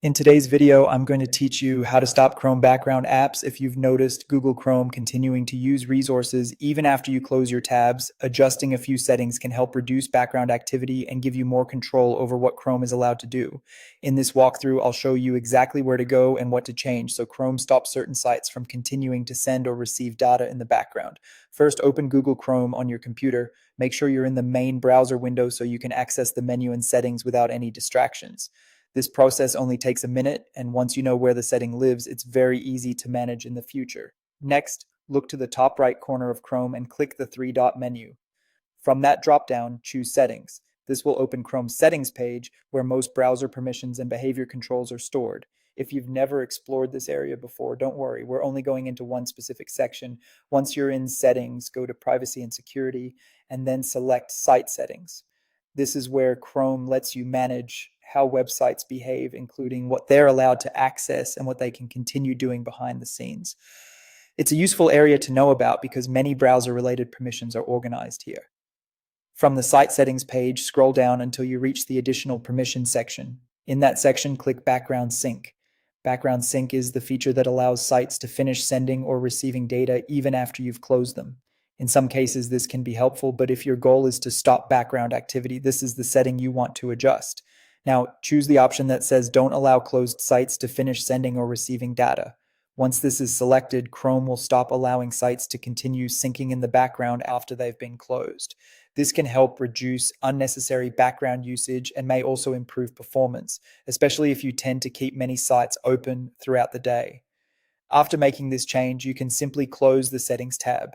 In today's video, I'm going to teach you how to stop Chrome background apps if you've noticed Google Chrome continuing to use resources even after you close your tabs. Adjusting a few settings can help reduce background activity and give you more control over what Chrome is allowed to do. In this walkthrough, I'll show you exactly where to go and what to change so Chrome stops certain sites from continuing to send or receive data in the background. First, open Google Chrome on your computer. Make sure you're in the main browser window so you can access the menu and settings without any distractions. This process only takes a minute, and once you know where the setting lives, it's very easy to manage in the future. Next, look to the top right corner of Chrome and click the three-dot menu. From that drop-down, choose Settings. This will open Chrome's Settings page, where most browser permissions and behavior controls are stored. If you've never explored this area before, don't worry, we're only going into one specific section. Once you're in Settings, go to Privacy and Security, and then select Site Settings. This is where Chrome lets you manage how websites behave, including what they're allowed to access and what they can continue doing behind the scenes. It's a useful area to know about because many browser-related permissions are organized here. From the Site Settings page, scroll down until you reach the Additional Permissions section. In that section, click Background Sync. Background Sync is the feature that allows sites to finish sending or receiving data even after you've closed them. In some cases, this can be helpful, but if your goal is to stop background activity, this is the setting you want to adjust. Now, choose the option that says Don't allow closed sites to finish sending or receiving data. Once this is selected, Chrome will stop allowing sites to continue syncing in the background after they've been closed. This can help reduce unnecessary background usage and may also improve performance, especially if you tend to keep many sites open throughout the day. After making this change, you can simply close the Settings tab.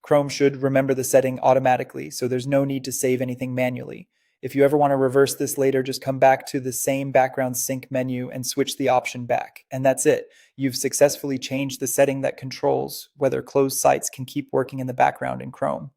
Chrome should remember the setting automatically, so there's no need to save anything manually. If you ever want to reverse this later, just come back to the same background sync menu and switch the option back. And that's it. You've successfully changed the setting that controls whether closed sites can keep working in the background in Chrome.